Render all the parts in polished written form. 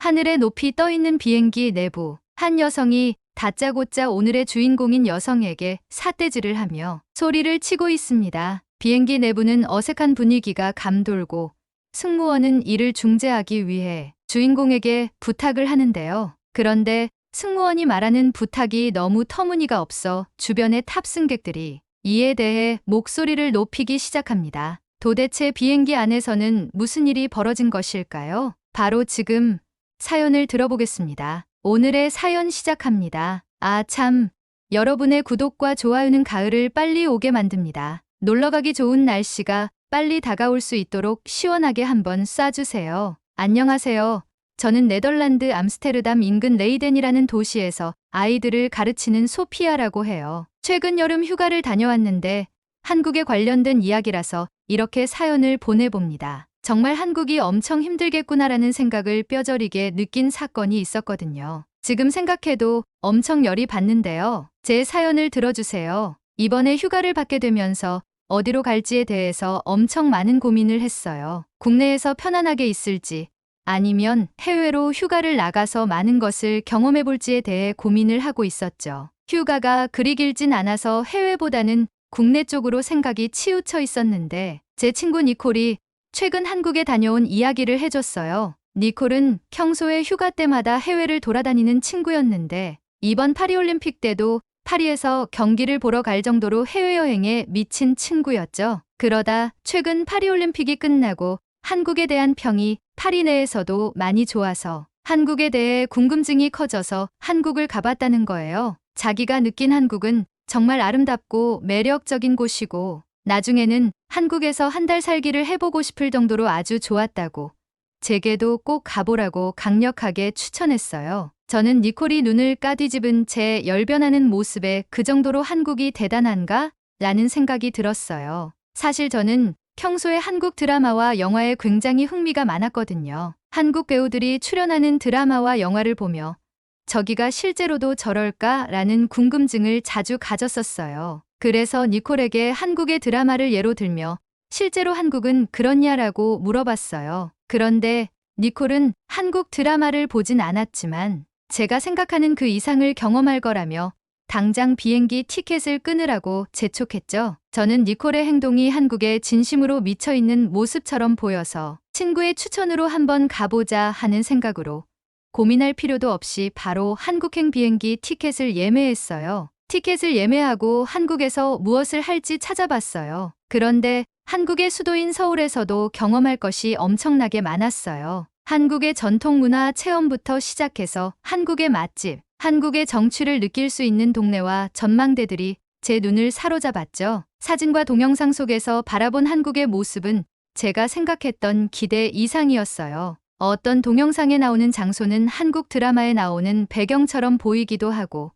하늘에 높이 떠있는 비행기 내부, 한 여성이 다짜고짜 오늘의 주인공인 여성에게 삿대질을 하며 소리를 치고 있습니다. 비행기 내부는 어색한 분위기가 감돌고 승무원은 이를 중재하기 위해 주인공에게 부탁을 하는데요. 그런데 승무원이 말하는 부탁이 너무 터무니가 없어 주변의 탑승객들이 이에 대해 목소리를 높이기 시작합니다. 도대체 비행기 안에서는 무슨 일이 벌어진 것일까요? 바로 지금 사연을 들어보겠습니다. 오늘의 사연 시작합니다. 아, 참. 여러분의 구독과 좋아요는 가을을 빨리 오게 만듭니다. 놀러가기 좋은 날씨가 빨리 다가올 수 있도록 시원하게 한번 쏴주세요. 안녕하세요. 저는 네덜란드 암스테르담 인근 레이덴이라는 도시에서 아이들을 가르치는 소피아라고 해요. 최근 여름 휴가를 다녀왔는데 한국에 관련된 이야기라서 이렇게 사연을 보내봅니다. 정말 한국이 엄청 힘들겠구나라는 생각을 뼈저리게 느낀 사건이 있었거든요. 지금 생각해도 엄청 열이 받는데요. 제 사연을 들어주세요. 이번에 휴가를 받게 되면서 어디로 갈지에 대해서 엄청 많은 고민을 했어요. 국내에서 편안하게 있을지 아니면 해외로 휴가를 나가서 많은 것을 경험해 볼지에 대해 고민을 하고 있었죠. 휴가가 그리 길진 않아서 해외보다는 국내 쪽으로 생각이 치우쳐 있었는데 제 친구 니콜이 최근 한국에 다녀온 이야기를 해줬어요. 니콜은 평소에 휴가 때마다 해외를 돌아다니는 친구였는데 이번 파리올림픽 때도 파리에서 경기를 보러 갈 정도로 해외여행에 미친 친구였죠. 그러다 최근 파리올림픽이 끝나고 한국에 대한 평이 파리 내에서도 많이 좋아서 한국에 대해 궁금증이 커져서 한국을 가봤다는 거예요. 자기가 느낀 한국은 정말 아름답고 매력적인 곳이고 나중에는 한국에서 한 달 살기를 해보고 싶을 정도로 아주 좋았다고 제게도 꼭 가보라고 강력하게 추천했어요. 저는 니콜이 눈을 까뒤집은 채 열변하는 모습에 그 정도로 한국이 대단한가? 라는 생각이 들었어요. 사실 저는 평소에 한국 드라마와 영화에 굉장히 흥미가 많았거든요. 한국 배우들이 출연하는 드라마와 영화를 보며 저기가 실제로도 저럴까? 라는 궁금증을 자주 가졌었어요. 그래서 니콜에게 한국의 드라마를 예로 들며 실제로 한국은 그렇냐라고 물어봤어요. 그런데 니콜은 한국 드라마를 보진 않았지만 제가 생각하는 그 이상을 경험할 거라며 당장 비행기 티켓을 끊으라고 재촉했죠. 저는 니콜의 행동이 한국에 진심으로 미쳐있는 모습처럼 보여서 친구의 추천으로 한번 가보자 하는 생각으로 고민할 필요도 없이 바로 한국행 비행기 티켓을 예매했어요. 티켓을 예매하고 한국에서 무엇을 할지 찾아봤어요. 그런데 한국의 수도인 서울에서도 경험할 것이 엄청나게 많았어요. 한국의 전통문화 체험부터 시작해서 한국의 맛집, 한국의 정취를 느낄 수 있는 동네와 전망대들이 제 눈을 사로잡았죠. 사진과 동영상 속에서 바라본 한국의 모습은 제가 생각했던 기대 이상이었어요. 어떤 동영상에 나오는 장소는 한국 드라마에 나오는 배경처럼 보이기도 하고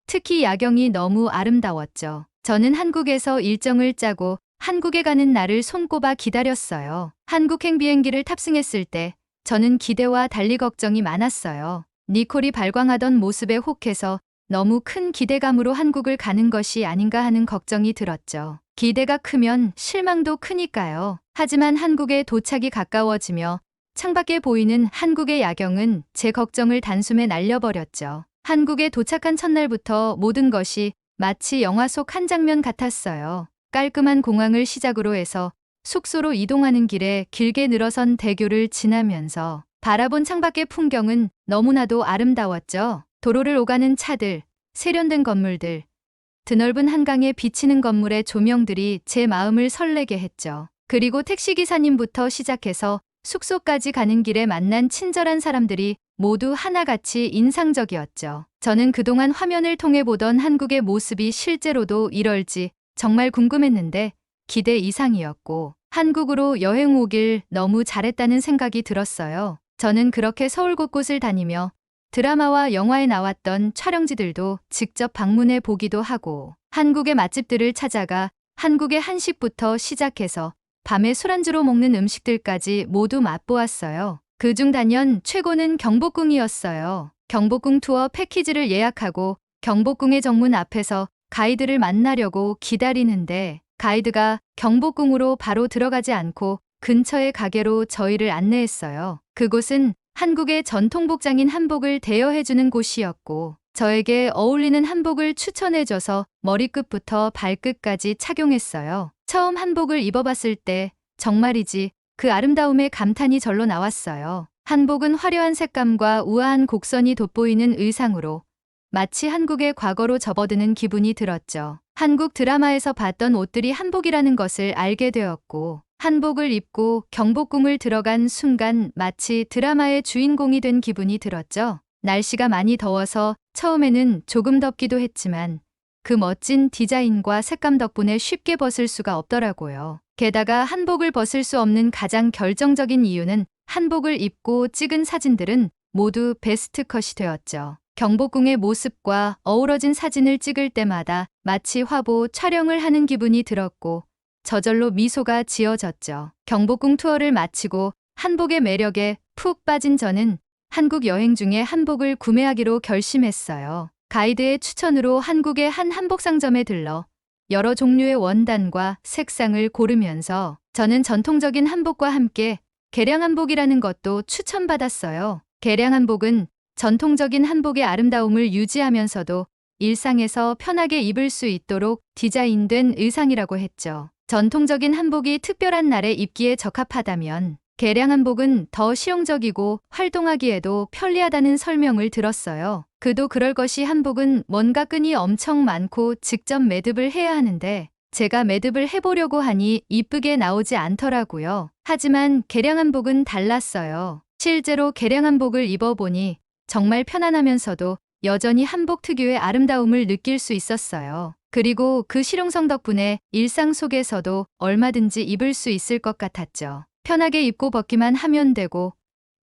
특히 야경이 너무 아름다웠죠. 저는 한국에서 일정을 짜고 한국에 가는 날을 손꼽아 기다렸어요. 한국행 비행기를 탑승했을 때 저는 기대와 달리 걱정이 많았어요. 니콜이 발광하던 모습에 혹해서 너무 큰 기대감으로 한국을 가는 것이 아닌가 하는 걱정이 들었죠. 기대가 크면 실망도 크니까요. 하지만 한국에 도착이 가까워지며 창밖에 보이는 한국의 야경은 제 걱정을 단숨에 날려버렸죠. 한국에 도착한 첫날부터 모든 것이 마치 영화 속 한 장면 같았어요. 깔끔한 공항을 시작으로 해서 숙소로 이동하는 길에 길게 늘어선 대교를 지나면서 바라본 창밖의 풍경은 너무나도 아름다웠죠. 도로를 오가는 차들, 세련된 건물들, 드넓은 한강에 비치는 건물의 조명들이 제 마음을 설레게 했죠. 그리고 택시기사님부터 시작해서 숙소까지 가는 길에 만난 친절한 사람들이 모두 하나같이 인상적이었죠. 저는 그동안 화면을 통해 보던 한국의 모습이 실제로도 이럴지 정말 궁금했는데 기대 이상이었고 한국으로 여행 오길 너무 잘했다는 생각이 들었어요. 저는 그렇게 서울 곳곳을 다니며 드라마와 영화에 나왔던 촬영지들도 직접 방문해 보기도 하고 한국의 맛집들을 찾아가 한국의 한식부터 시작해서 밤에 술안주로 먹는 음식들까지 모두 맛보았어요. 그중 단연 최고는 경복궁이었어요. 경복궁 투어 패키지를 예약하고 경복궁의 정문 앞에서 가이드를 만나려고 기다리는데 가이드가 경복궁으로 바로 들어가지 않고 근처의 가게로 저희를 안내했어요. 그곳은 한국의 전통 복장인 한복을 대여해주는 곳이었고, 저에게 어울리는 한복을 추천해줘서 머리끝부터 발끝까지 착용했어요. 처음 한복을 입어봤을 때 정말이지 그 아름다움에 감탄이 절로 나왔어요. 한복은 화려한 색감과 우아한 곡선이 돋보이는 의상으로 마치 한국의 과거로 접어드는 기분이 들었죠. 한국 드라마에서 봤던 옷들이 한복이라는 것을 알게 되었고, 한복을 입고 경복궁을 들어간 순간 마치 드라마의 주인공이 된 기분이 들었죠. 날씨가 많이 더워서 처음에는 조금 덥기도 했지만 그 멋진 디자인과 색감 덕분에 쉽게 벗을 수가 없더라고요. 게다가 한복을 벗을 수 없는 가장 결정적인 이유는 한복을 입고 찍은 사진들은 모두 베스트 컷이 되었죠. 경복궁의 모습과 어우러진 사진을 찍을 때마다 마치 화보 촬영을 하는 기분이 들었고 저절로 미소가 지어졌죠. 경복궁 투어를 마치고 한복의 매력에 푹 빠진 저는 한국 여행 중에 한복을 구매하기로 결심했어요. 가이드의 추천으로 한국의 한 한복 상점에 들러 여러 종류의 원단과 색상을 고르면서 저는 전통적인 한복과 함께 개량 한복이라는 것도 추천받았어요. 개량 한복은 전통적인 한복의 아름다움을 유지하면서도 일상에서 편하게 입을 수 있도록 디자인된 의상이라고 했죠. 전통적인 한복이 특별한 날에 입기에 적합하다면 개량 한복은 더 실용적이고 활동하기에도 편리하다는 설명을 들었어요. 그도 그럴 것이 한복은 뭔가 끈이 엄청 많고 직접 매듭을 해야 하는데 제가 매듭을 해보려고 하니 이쁘게 나오지 않더라고요. 하지만 개량 한복은 달랐어요. 실제로 개량 한복을 입어보니 정말 편안하면서도 여전히 한복 특유의 아름다움을 느낄 수 있었어요. 그리고 그 실용성 덕분에 일상 속에서도 얼마든지 입을 수 있을 것 같았죠. 편하게 입고 벗기만 하면 되고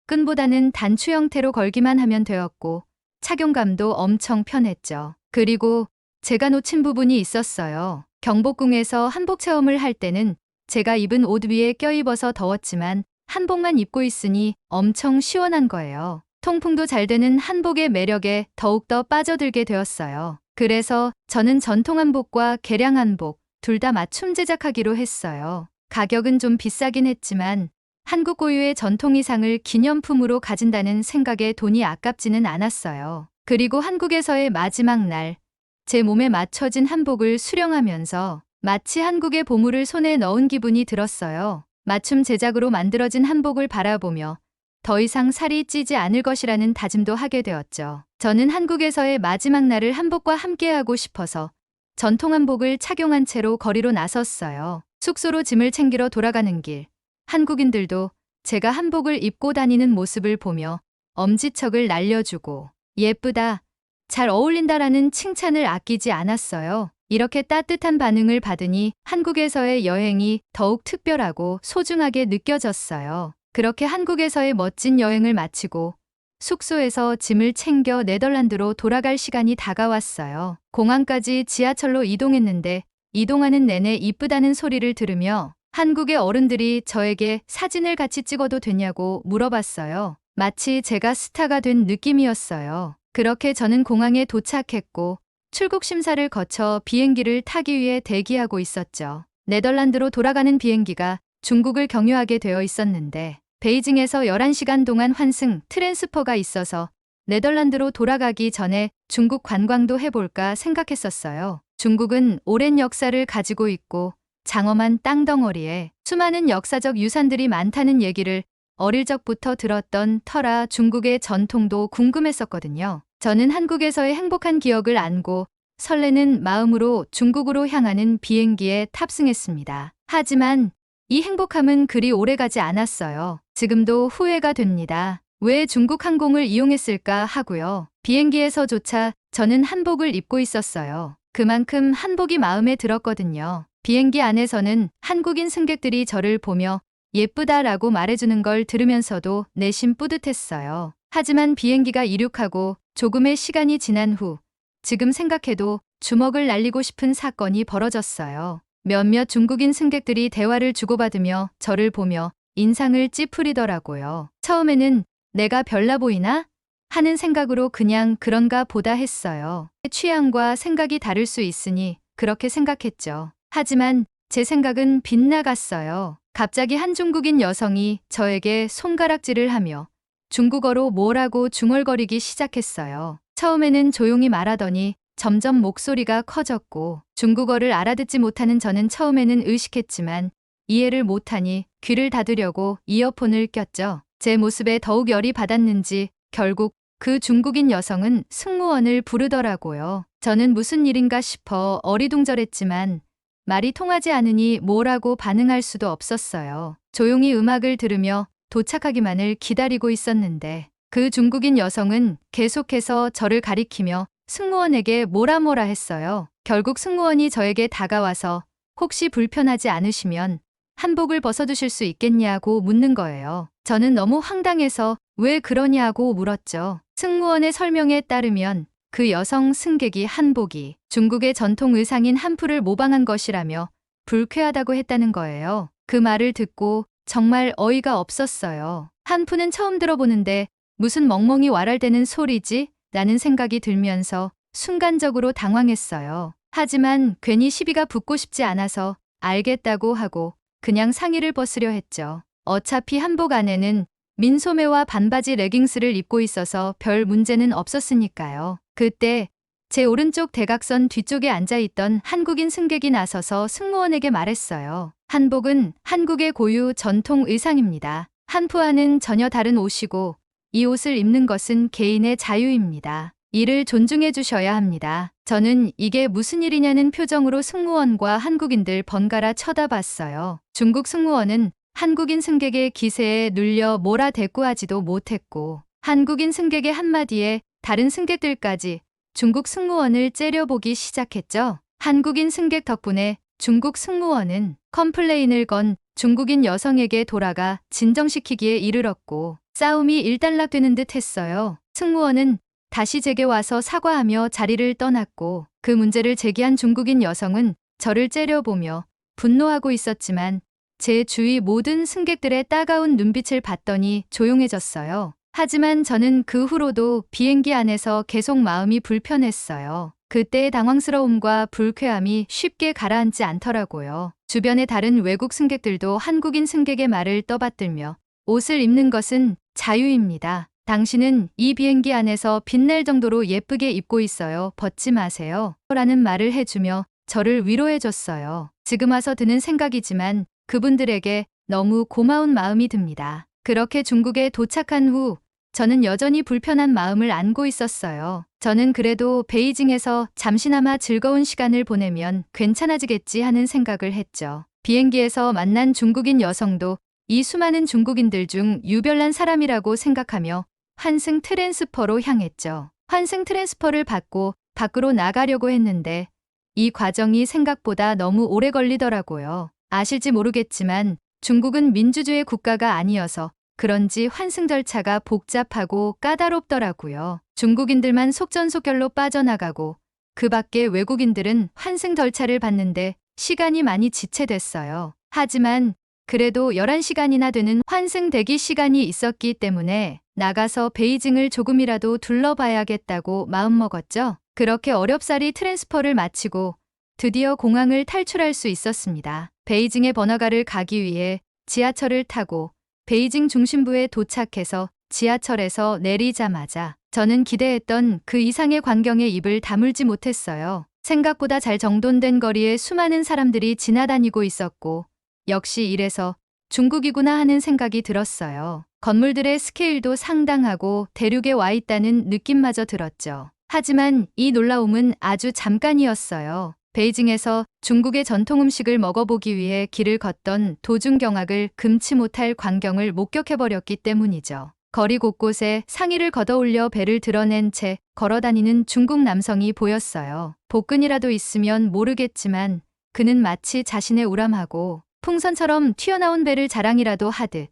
끈보다는 단추 형태로 걸기만 하면 되었고 착용감도 엄청 편했죠. 그리고 제가 놓친 부분이 있었어요. 경복궁에서 한복 체험을 할 때는 제가 입은 옷 위에 껴입어서 더웠지만 한복만 입고 있으니 엄청 시원한 거예요. 통풍도 잘 되는 한복의 매력에 더욱더 빠져들게 되었어요. 그래서 저는 전통 한복과 개량 한복 둘 다 맞춤 제작하기로 했어요. 가격은 좀 비싸긴 했지만 한국 고유의 전통 의상을 기념품으로 가진다는 생각에 돈이 아깝지는 않았어요. 그리고 한국에서의 마지막 날, 제 몸에 맞춰진 한복을 수령하면서 마치 한국의 보물을 손에 넣은 기분이 들었어요. 맞춤 제작으로 만들어진 한복을 바라보며 더 이상 살이 찌지 않을 것이라는 다짐도 하게 되었죠. 저는 한국에서의 마지막 날을 한복과 함께하고 싶어서 전통 한복을 착용한 채로 거리로 나섰어요. 숙소로 짐을 챙기러 돌아가는 길, 한국인들도 제가 한복을 입고 다니는 모습을 보며 엄지척을 날려주고 예쁘다, 잘 어울린다라는 칭찬을 아끼지 않았어요. 이렇게 따뜻한 반응을 받으니 한국에서의 여행이 더욱 특별하고 소중하게 느껴졌어요. 그렇게 한국에서의 멋진 여행을 마치고 숙소에서 짐을 챙겨 네덜란드로 돌아갈 시간이 다가왔어요. 공항까지 지하철로 이동했는데 이동하는 내내 이쁘다는 소리를 들으며 한국의 어른들이 저에게 사진을 같이 찍어도 되냐고 물어봤어요. 마치 제가 스타가 된 느낌이었어요. 그렇게 저는 공항에 도착했고 출국 심사를 거쳐 비행기를 타기 위해 대기하고 있었죠. 네덜란드로 돌아가는 비행기가 중국을 경유하게 되어 있었는데 베이징에서 11시간 동안 환승 트랜스퍼가 있어서 네덜란드로 돌아가기 전에 중국 관광도 해볼까 생각했었어요. 중국은 오랜 역사를 가지고 있고 장엄한 땅덩어리에 수많은 역사적 유산들이 많다는 얘기를 어릴 적부터 들었던 터라 중국의 전통도 궁금했었거든요. 저는 한국에서의 행복한 기억을 안고 설레는 마음으로 중국으로 향하는 비행기에 탑승했습니다. 하지만 이 행복함은 그리 오래가지 않았어요. 지금도 후회가 됩니다. 왜 중국 항공을 이용했을까 하고요. 비행기에서조차 저는 한복을 입고 있었어요. 그만큼 한복이 마음에 들었거든요. 비행기 안에서는 한국인 승객들이 저를 보며 예쁘다라고 말해주는 걸 들으면서도 내심 뿌듯했어요. 하지만 비행기가 이륙하고 조금의 시간이 지난 후 지금 생각해도 주먹을 날리고 싶은 사건이 벌어졌어요. 몇몇 중국인 승객들이 대화를 주고받으며 저를 보며 인상을 찌푸리더라고요. 처음에는 내가 별나 보이나? 하는 생각으로 그냥 그런가 보다 했어요. 취향과 생각이 다를 수 있으니 그렇게 생각했죠. 하지만 제 생각은 빗나갔어요. 갑자기 한 중국인 여성이 저에게 손가락질을 하며 중국어로 뭐라고 중얼거리기 시작했어요. 처음에는 조용히 말하더니 점점 목소리가 커졌고 중국어를 알아듣지 못하는 저는 처음에는 의식했지만 이해를 못하니 귀를 닫으려고 이어폰을 꼈죠. 제 모습에 더욱 열이 받았는지 결국 그 중국인 여성은 승무원을 부르더라고요. 저는 무슨 일인가 싶어 어리둥절했지만 말이 통하지 않으니 뭐라고 반응할 수도 없었어요. 조용히 음악을 들으며 도착하기만을 기다리고 있었는데 그 중국인 여성은 계속해서 저를 가리키며 승무원에게 뭐라 했어요. 결국 승무원이 저에게 다가와서 혹시 불편하지 않으시면 한복을 벗어두실 수 있겠냐고 묻는 거예요. 저는 너무 황당해서 왜 그러냐고 물었죠. 승무원의 설명에 따르면 그 여성 승객이 한복이 중국의 전통 의상인 한푸를 모방한 것이라며 불쾌하다고 했다는 거예요. 그 말을 듣고 정말 어이가 없었어요. 한푸는 처음 들어보는데 무슨 멍멍이 왈랄대는 소리지? 라는 생각이 들면서 순간적으로 당황했어요. 하지만 괜히 시비가 붙고 싶지 않아서 알겠다고 하고 그냥 상의를 벗으려 했죠. 어차피 한복 안에는 민소매와 반바지 레깅스를 입고 있어서 별 문제는 없었으니까요. 그때 제 오른쪽 대각선 뒤쪽에 앉아있던 한국인 승객이 나서서 승무원에게 말했어요. 한복은 한국의 고유 전통 의상입니다. 한푸와는 전혀 다른 옷이고 이 옷을 입는 것은 개인의 자유입니다. 이를 존중해 주셔야 합니다. 저는 이게 무슨 일이냐는 표정으로 승무원과 한국인들 번갈아 쳐다봤어요. 중국 승무원은 한국인 승객의 기세에 눌려 뭐라 대꾸하지도 못했고 한국인 승객의 한마디에 다른 승객들까지 중국 승무원을 째려보기 시작했죠. 한국인 승객 덕분에 중국 승무원은 컴플레인을 건 중국인 여성에게 돌아가 진정시키기에 이르렀고 싸움이 일단락되는 듯 했어요. 승무원은 다시 제게 와서 사과하며 자리를 떠났고 그 문제를 제기한 중국인 여성은 저를 째려보며 분노하고 있었지만 제 주위 모든 승객들의 따가운 눈빛을 봤더니 조용해졌어요. 하지만 저는 그 후로도 비행기 안에서 계속 마음이 불편했어요. 그때의 당황스러움과 불쾌함이 쉽게 가라앉지 않더라고요. 주변의 다른 외국 승객들도 한국인 승객의 말을 떠받들며 옷을 입는 것은 자유입니다. 당신은 이 비행기 안에서 빛날 정도로 예쁘게 입고 있어요. 벗지 마세요. 라는 말을 해주며 저를 위로해줬어요. 지금 와서 드는 생각이지만 그분들에게 너무 고마운 마음이 듭니다. 그렇게 중국에 도착한 후 저는 여전히 불편한 마음을 안고 있었어요. 저는 그래도 베이징에서 잠시나마 즐거운 시간을 보내면 괜찮아지겠지 하는 생각을 했죠. 비행기에서 만난 중국인 여성도 이 수많은 중국인들 중 유별난 사람이라고 생각하며 환승 트랜스퍼로 향했죠. 환승 트랜스퍼를 받고 밖으로 나가려고 했는데 이 과정이 생각보다 너무 오래 걸리더라고요. 아실지 모르겠지만 중국은 민주주의 국가가 아니어서 그런지 환승 절차가 복잡하고 까다롭더라고요. 중국인들만 속전속결로 빠져나가고 그 밖에 외국인들은 환승 절차를 받는데 시간이 많이 지체됐어요. 하지만 그래도 11시간이나 되는 환승 대기 시간이 있었기 때문에 나가서 베이징을 조금이라도 둘러봐야겠다고 마음먹었죠. 그렇게 어렵사리 트랜스퍼를 마치고 드디어 공항을 탈출할 수 있었습니다. 베이징의 번화가를 가기 위해 지하철을 타고 베이징 중심부에 도착해서 지하철에서 내리자마자 저는 기대했던 그 이상의 광경에 입을 다물지 못했어요. 생각보다 잘 정돈된 거리에 수많은 사람들이 지나다니고 있었고 역시 이래서 중국이구나 하는 생각이 들었어요. 건물들의 스케일도 상당하고 대륙에 와 있다는 느낌마저 들었죠. 하지만 이 놀라움은 아주 잠깐이었어요. 베이징에서 중국의 전통 음식을 먹어보기 위해 길을 걷던 도중 경악을 금치 못할 광경을 목격해버렸기 때문이죠. 거리 곳곳에 상의를 걷어올려 배를 드러낸 채 걸어다니는 중국 남성이 보였어요. 복근이라도 있으면 모르겠지만 그는 마치 자신의 우람하고 풍선처럼 튀어나온 배를 자랑이라도 하듯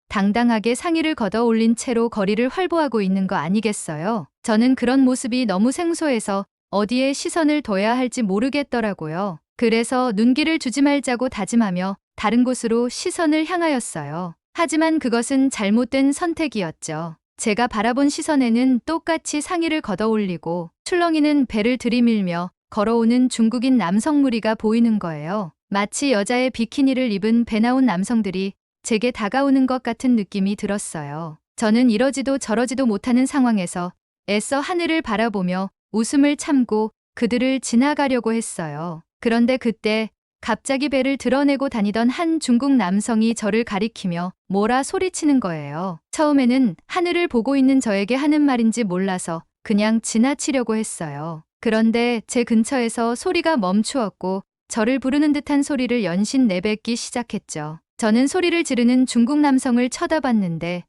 당당하게 상의를 걷어올린 채로 거리를 활보하고 있는 거 아니겠어요? 저는 그런 모습이 너무 생소해서 어디에 시선을 둬야 할지 모르겠더라고요. 그래서 눈길을 주지 말자고 다짐하며 다른 곳으로 시선을 향하였어요. 하지만 그것은 잘못된 선택이었죠. 제가 바라본 시선에는 똑같이 상의를 걷어올리고 출렁이는 배를 들이밀며 걸어오는 중국인 남성 무리가 보이는 거예요. 마치 여자의 비키니를 입은 배 나온 남성들이 제게 다가오는 것 같은 느낌이 들었어요. 저는 이러지도 저러지도 못하는 상황에서 애써 하늘을 바라보며 웃음을 참고 그들을 지나가려고 했어요. 그런데 그때 갑자기 배를 드러내고 다니던 한 중국 남성이 저를 가리키며 뭐라 소리치는 거예요. 처음에는 하늘을 보고 있는 저에게 하는 말인지 몰라서 그냥 지나치려고 했어요. 그런데 제 근처에서 소리가 멈추었고 저를 부르는 듯한 소리를 연신 내뱉기 시작했죠. 저는 소리를 지르는 중국 남성을 쳐다봤는데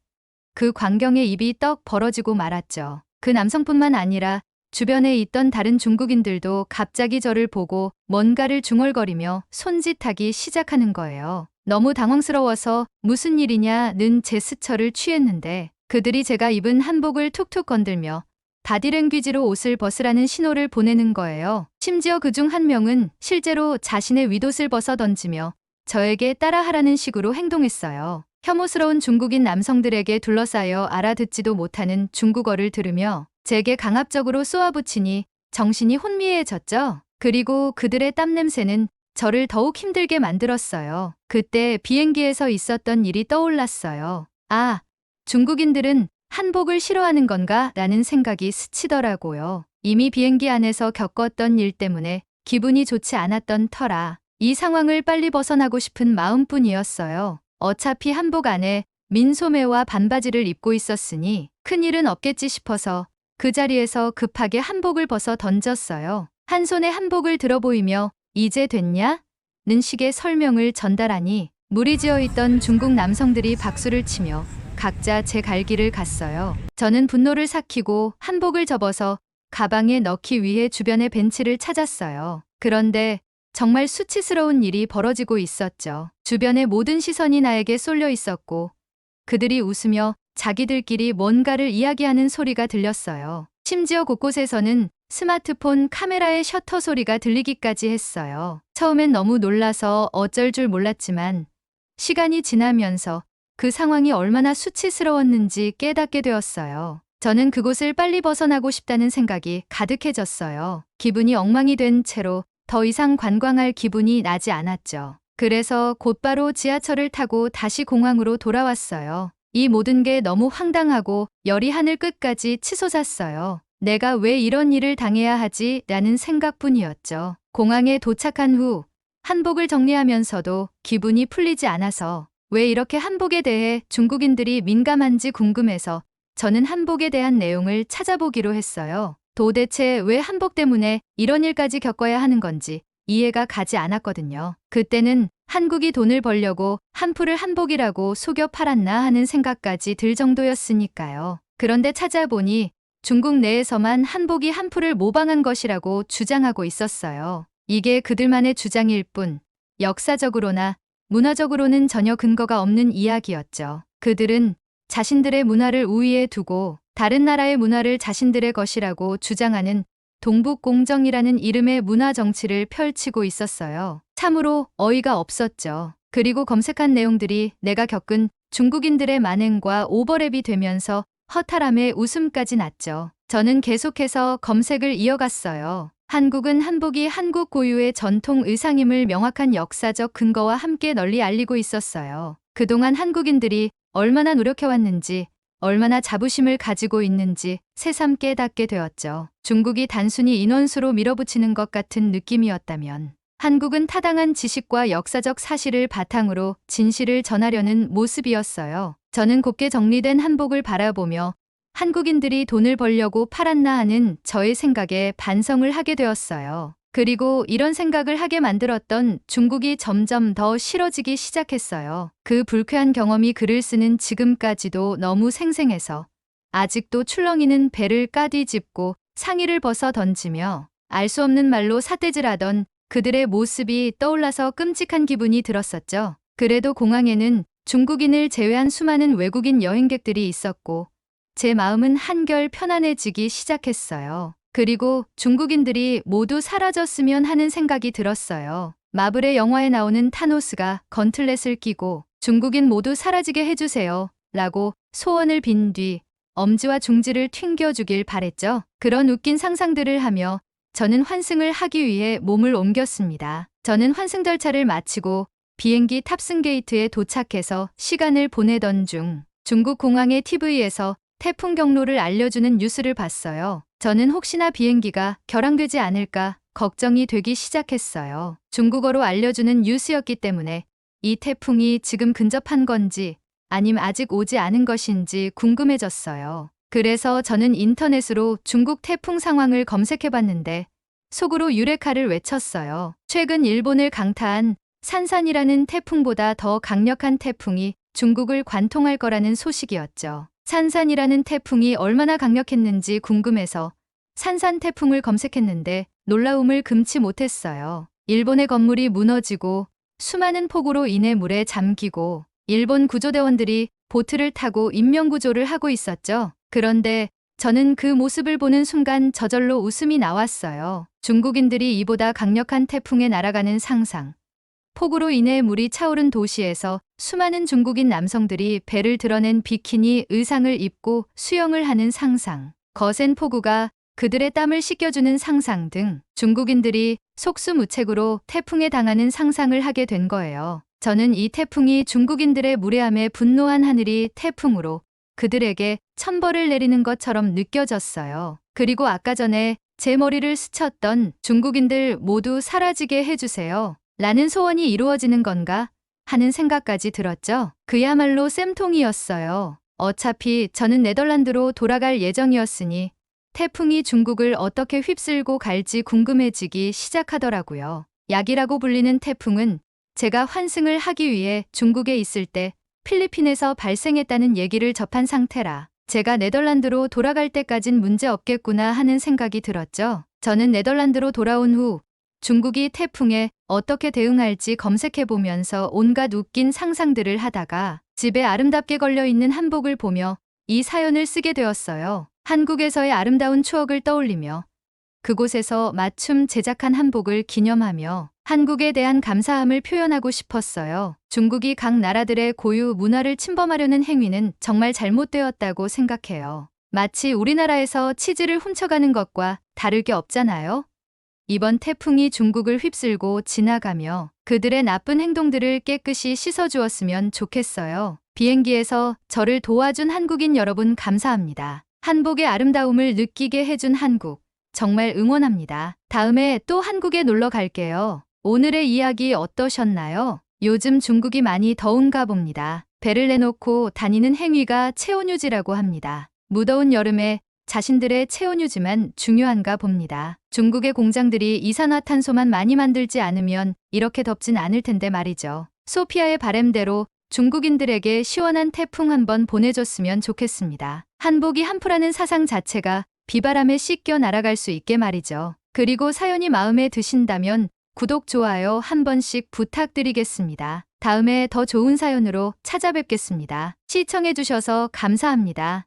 그 광경에 입이 떡 벌어지고 말았죠. 그 남성뿐만 아니라 주변에 있던 다른 중국인들도 갑자기 저를 보고 뭔가를 중얼거리며 손짓하기 시작하는 거예요. 너무 당황스러워서 무슨 일이냐는 제스처를 취했는데 그들이 제가 입은 한복을 툭툭 건들며 바디랭귀지로 옷을 벗으라는 신호를 보내는 거예요. 심지어 그중 한 명은 실제로 자신의 윗옷을 벗어 던지며 저에게 따라하라는 식으로 행동했어요. 혐오스러운 중국인 남성들에게 둘러싸여 알아듣지도 못하는 중국어를 들으며 제게 강압적으로 쏘아붙이니 정신이 혼미해졌죠. 그리고 그들의 땀냄새는 저를 더욱 힘들게 만들었어요. 그때 비행기에서 있었던 일이 떠올랐어요. 아, 중국인들은 한복을 싫어하는 건가? 라는 생각이 스치더라고요. 이미 비행기 안에서 겪었던 일 때문에 기분이 좋지 않았던 터라 이 상황을 빨리 벗어나고 싶은 마음뿐이었어요. 어차피 한복 안에 민소매와 반바지를 입고 있었으니 큰일은 없겠지 싶어서 그 자리에서 급하게 한복을 벗어 던졌어요. 한 손에 한복을 들어 보이며 이제 됐냐? 는 식의 설명을 전달하니 무리지어 있던 중국 남성들이 박수를 치며 각자 제 갈 길을 갔어요. 저는 분노를 삭히고 한복을 접어서 가방에 넣기 위해 주변의 벤치를 찾았어요. 그런데 정말 수치스러운 일이 벌어지고 있었죠. 주변의 모든 시선이 나에게 쏠려 있었고 그들이 웃으며 자기들끼리 뭔가를 이야기하는 소리가 들렸어요. 심지어 곳곳에서는 스마트폰 카메라의 셔터 소리가 들리기까지 했어요. 처음엔 너무 놀라서 어쩔 줄 몰랐지만 시간이 지나면서 그 상황이 얼마나 수치스러웠는지 깨닫게 되었어요. 저는 그곳을 빨리 벗어나고 싶다는 생각이 가득해졌어요. 기분이 엉망이 된 채로 더 이상 관광할 기분이 나지 않았죠. 그래서 곧바로 지하철을 타고 다시 공항으로 돌아왔어요. 이 모든 게 너무 황당하고 열이 하늘 끝까지 치솟았어요. 내가 왜 이런 일을 당해야 하지? 라는 생각뿐이었죠. 공항에 도착한 후 한복을 정리하면서도 기분이 풀리지 않아서 왜 이렇게 한복에 대해 중국인들이 민감한지 궁금해서 저는 한복에 대한 내용을 찾아보기로 했어요. 도대체 왜 한복 때문에 이런 일까지 겪어야 하는 건지 이해가 가지 않았거든요. 그때는 한국이 돈을 벌려고 한풀을 한복이라고 속여 팔았나 하는 생각까지 들 정도였으니까요. 그런데 찾아보니 중국 내에서만 한복이 한풀을 모방한 것이라고 주장하고 있었어요. 이게 그들만의 주장일 뿐 역사적으로나 문화적으로는 전혀 근거가 없는 이야기였죠. 그들은 자신들의 문화를 우위에 두고 다른 나라의 문화를 자신들의 것이라고 주장하는 동북공정이라는 이름의 문화 정치를 펼치고 있었어요. 참으로 어이가 없었죠. 그리고 검색한 내용들이 내가 겪은 중국인들의 만행과 오버랩이 되면서 허탈함에 웃음까지 났죠. 저는 계속해서 검색을 이어갔어요. 한국은 한복이 한국 고유의 전통 의상임을 명확한 역사적 근거와 함께 널리 알리고 있었어요. 그동안 한국인들이 얼마나 노력해왔는지, 얼마나 자부심을 가지고 있는지 새삼 깨닫게 되었죠. 중국이 단순히 인원수로 밀어붙이는 것 같은 느낌이었다면 한국은 타당한 지식과 역사적 사실을 바탕으로 진실을 전하려는 모습이었어요. 저는 곱게 정리된 한복을 바라보며 한국인들이 돈을 벌려고 팔았나 하는 저의 생각에 반성을 하게 되었어요. 그리고 이런 생각을 하게 만들었던 중국이 점점 더 싫어지기 시작했어요. 그 불쾌한 경험이 글을 쓰는 지금까지도 너무 생생해서 아직도 출렁이는 배를 까뒤집고 상의를 벗어 던지며 알 수 없는 말로 삿대질하던 그들의 모습이 떠올라서 끔찍한 기분이 들었었죠. 그래도 공항에는 중국인을 제외한 수많은 외국인 여행객들이 있었고 제 마음은 한결 편안해지기 시작했어요. 그리고 중국인들이 모두 사라졌으면 하는 생각이 들었어요. 마블의 영화에 나오는 타노스가 건틀렛을 끼고 중국인 모두 사라지게 해주세요 라고 소원을 빈 뒤 엄지와 중지를 튕겨주길 바랬죠. 그런 웃긴 상상들을 하며 저는 환승을 하기 위해 몸을 옮겼습니다. 저는 환승 절차를 마치고 비행기 탑승 게이트에 도착해서 시간을 보내던 중 중국 공항의 TV에서 태풍 경로를 알려주는 뉴스를 봤어요. 저는 혹시나 비행기가 결항되지 않을까 걱정이 되기 시작했어요. 중국어로 알려주는 뉴스였기 때문에 이 태풍이 지금 근접한 건지 아님 아직 오지 않은 것인지 궁금해졌어요. 그래서 저는 인터넷으로 중국 태풍 상황을 검색해봤는데 속으로 유레카를 외쳤어요. 최근 일본을 강타한 산산이라는 태풍보다 더 강력한 태풍이 중국을 관통할 거라는 소식이었죠. 산산이라는 태풍이 얼마나 강력했는지 궁금해서 산산 태풍을 검색했는데 놀라움을 금치 못했어요. 일본의 건물이 무너지고 수많은 폭우로 인해 물에 잠기고 일본 구조대원들이 보트를 타고 인명구조를 하고 있었죠. 그런데 저는 그 모습을 보는 순간 저절로 웃음이 나왔어요. 중국인들이 이보다 강력한 태풍에 날아가는 상상. 폭우로 인해 물이 차오른 도시에서 수많은 중국인 남성들이 배를 드러낸 비키니 의상을 입고 수영을 하는 상상. 거센 폭우가 그들의 땀을 씻겨주는 상상 등 중국인들이 속수무책으로 태풍에 당하는 상상을 하게 된 거예요. 저는 이 태풍이 중국인들의 무례함에 분노한 하늘이 태풍으로 그들에게 천벌을 내리는 것처럼 느껴졌어요. 그리고 아까 전에 제 머리를 스쳤던 중국인들 모두 사라지게 해주세요. 라는 소원이 이루어지는 건가 하는 생각까지 들었죠. 그야말로 쌤통이었어요. 어차피 저는 네덜란드로 돌아갈 예정이었으니 태풍이 중국을 어떻게 휩쓸고 갈지 궁금해지기 시작하더라고요. 약이라고 불리는 태풍은 제가 환승을 하기 위해 중국에 있을 때 필리핀에서 발생했다는 얘기를 접한 상태라 제가 네덜란드로 돌아갈 때까진 문제 없겠구나 하는 생각이 들었죠. 저는 네덜란드로 돌아온 후 중국이 태풍에 어떻게 대응할지 검색해보면서 온갖 웃긴 상상들을 하다가 집에 아름답게 걸려있는 한복을 보며 이 사연을 쓰게 되었어요. 한국에서의 아름다운 추억을 떠올리며 그곳에서 맞춤 제작한 한복을 기념하며 한국에 대한 감사함을 표현하고 싶었어요. 중국이 각 나라들의 고유 문화를 침범하려는 행위는 정말 잘못되었다고 생각해요. 마치 우리나라에서 치즈를 훔쳐가는 것과 다를 게 없잖아요. 이번 태풍이 중국을 휩쓸고 지나가며 그들의 나쁜 행동들을 깨끗이 씻어주었으면 좋겠어요. 비행기에서 저를 도와준 한국인 여러분 감사합니다. 한복의 아름다움을 느끼게 해준 한국 정말 응원합니다. 다음에 또 한국에 놀러 갈게요. 오늘의 이야기 어떠셨나요? 요즘 중국이 많이 더운가 봅니다. 배를 내놓고 다니는 행위가 체온유지라고 합니다. 무더운 여름에 자신들의 체온유지만 중요한가 봅니다. 중국의 공장들이 이산화탄소만 많이 만들지 않으면 이렇게 덥진 않을 텐데 말이죠. 소피아의 바램대로 중국인들에게 시원한 태풍 한번 보내줬으면 좋겠습니다. 한복이 한풀하는 사상 자체가 비바람에 씻겨 날아갈 수 있게 말이죠. 그리고 사연이 마음에 드신다면 구독, 좋아요 한 번씩 부탁드리겠습니다. 다음에 더 좋은 사연으로 찾아뵙겠습니다. 시청해주셔서 감사합니다.